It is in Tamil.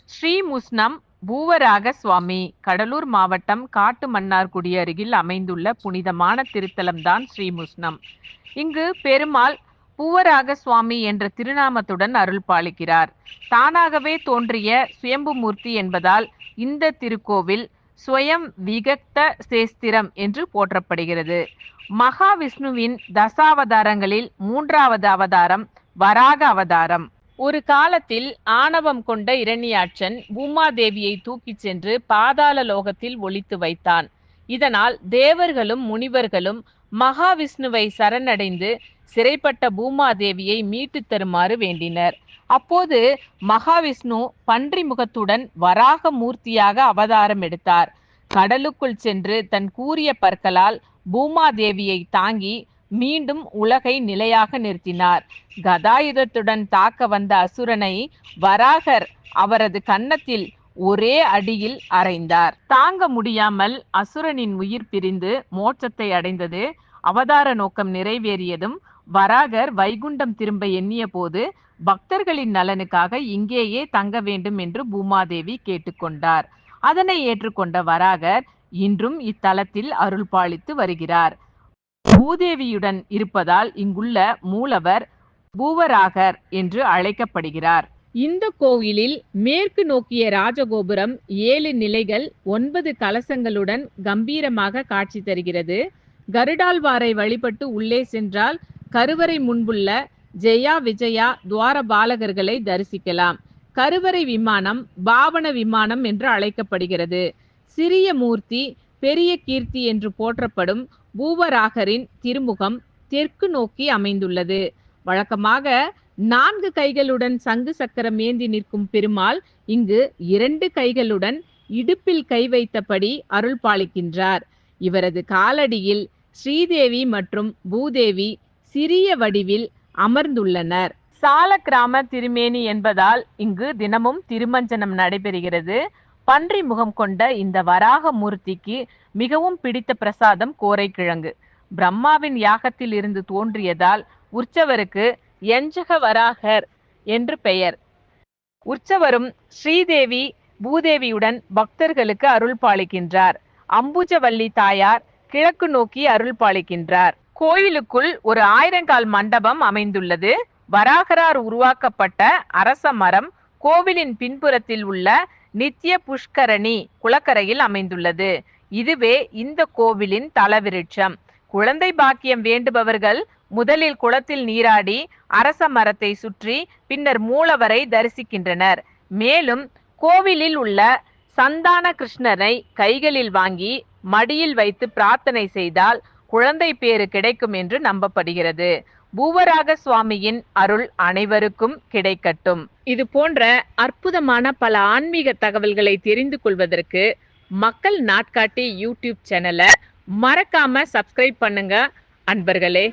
ஸ்ரீமுஷ்ணம் பூவராக சுவாமி கடலூர் மாவட்டம் காட்டுமன்னார்குடி அருகில் அமைந்துள்ள புனிதமான திருத்தலம்தான் ஸ்ரீமுஷ்ணம். இங்கு பெருமாள் பூவராக சுவாமி என்ற திருநாமத்துடன் அருள் பாலிக்கிறார். தானாகவே தோன்றிய சுயம்புமூர்த்தி என்பதால் இந்த திருக்கோவில் ஸ்வயம் விகக்த சேஸ்திரம் என்று போற்றப்படுகிறது. மகாவிஷ்ணுவின் தசாவதாரங்களில் 3வது அவதாரம் வராக அவதாரம். ஒரு காலத்தில் ஆணவம் கொண்ட இரணியாட்சன் பூமாதேவியை தூக்கிச் சென்று பாதாள லோகத்தில் ஒளித்து வைத்தான். இதனால் தேவர்களும் முனிவர்களும் மகாவிஷ்ணுவை சரணடைந்து சிறைப்பட்ட பூமாதேவியை மீட்டு தருமாறு வேண்டினர். அப்போது மகாவிஷ்ணு பன்றி முகத்துடன் வராக மூர்த்தியாக அவதாரம் எடுத்தார். கடலுக்குள் சென்று தன் கூரிய பற்களால் பூமாதேவியை தாங்கி மீண்டும் உலகை நிலையாக நிறுத்தினார். கதாயுதத்துடன் தாக்க வந்த அசுரனை வராகர் அவரது கன்னத்தில் ஒரே அடியில் அறைந்தார். தாங்க முடியாமல் அசுரனின் உயிர் பிரிந்து மோட்சத்தை அடைந்தது. அவதார நோக்கம் நிறைவேறியதும் வராகர் வைகுண்டம் திரும்ப எண்ணிய போது பக்தர்களின் நலனுக்காக இங்கேயே தங்க வேண்டும் என்று பூமாதேவி கேட்டுக்கொண்டார். அதனை ஏற்றுக்கொண்ட வராகர் இன்றும் இத்தலத்தில் அருள் பாலித்து வருகிறார். பூதேவியுடன் இருப்பதால் இங்குள்ள மூலவர் பூவராகர் என்று அழைக்கப்படுகிறார். இந்த கோவிலில் மேற்கு நோக்கிய ராஜகோபுரம் 7 நிலைகள் 9 கலசங்களுடன் கம்பீரமாக காட்சி தருகிறது. கருடாழ்வாரை வழிபட்டு உள்ளே சென்றால் கருவறை முன்புள்ள ஜெயா விஜயா துவார பாலகர்களை தரிசிக்கலாம். கருவறை விமானம் பாவன விமானம் என்று அழைக்கப்படுகிறது. சிறிய மூர்த்தி பெரிய கீர்த்தி என்று போற்றப்படும் பூவராகரின் திருமுகம் தெற்கு நோக்கி அமைந்துள்ளது. வழக்கமாக 4 கைகளுடன் சங்கு சக்கரம் ஏந்தி நிற்கும் பெருமாள் இங்கு 2 கைகளுடன் இடுப்பில் கை வைத்தபடி அருள் பாலிக்கின்றார். இவரது காலடியில் ஸ்ரீதேவி மற்றும் பூதேவி சிறிய வடிவில் அமர்ந்துள்ளனர். சால கிராம திருமேனி என்பதால் இங்கு தினமும் திருமஞ்சனம் நடைபெறுகிறது. பன்றி முகம் கொண்ட இந்த வராக மூர்த்திக்கு மிகவும் பிடித்த பிரசாதம் கோரைக்கிழங்கு. பிரம்மாவின் யாகத்தில் இருந்து தோன்றியதால் உற்சவருக்கு எஞ்சக வராகர் என்று பெயர். உற்சவரும் ஸ்ரீதேவி பூதேவியுடன் பக்தர்களுக்கு அருள் பாலிக்கின்றார். அம்புஜவல்லி தாயார் கிழக்கு நோக்கி அருள் பாலிக்கின்றார். கோயிலுக்குள் ஒரு 1000 கால் மண்டபம் அமைந்துள்ளது. வராகரார் உருவாக்கப்பட்ட அரச மரம் கோவிலின் பின்புறத்தில் உள்ள நித்ய புஷ்கரணி குளக்கரையில் அமைந்துள்ளது. இதுவே இந்த கோவிலின் தலவிருட்சம். குழந்தை பாக்கியம் வேண்டுபவர்கள் முதலில் குளத்தில் நீராடி அரச மரத்தை சுற்றி பின்னர் மூலவரை தரிசிக்கின்றனர். மேலும் கோவிலில் உள்ள சந்தான கிருஷ்ணரை கைகளில் வாங்கி மடியில் வைத்து பிரார்த்தனை செய்தால் குழந்தை பேறு கிடைக்கும் என்று நம்பப்படுகிறது. பூவராக சுவாமியின் அருள் அனைவருக்கும் கிடைக்கட்டும். இது போன்ற அற்புதமான பல ஆன்மீக தகவல்களை தெரிந்து கொள்வதற்கு மக்கள் நாட்காட்டி யூடியூப் சேனலை மறக்காம சப்ஸ்கிரைப் பண்ணுங்க அன்பர்களே.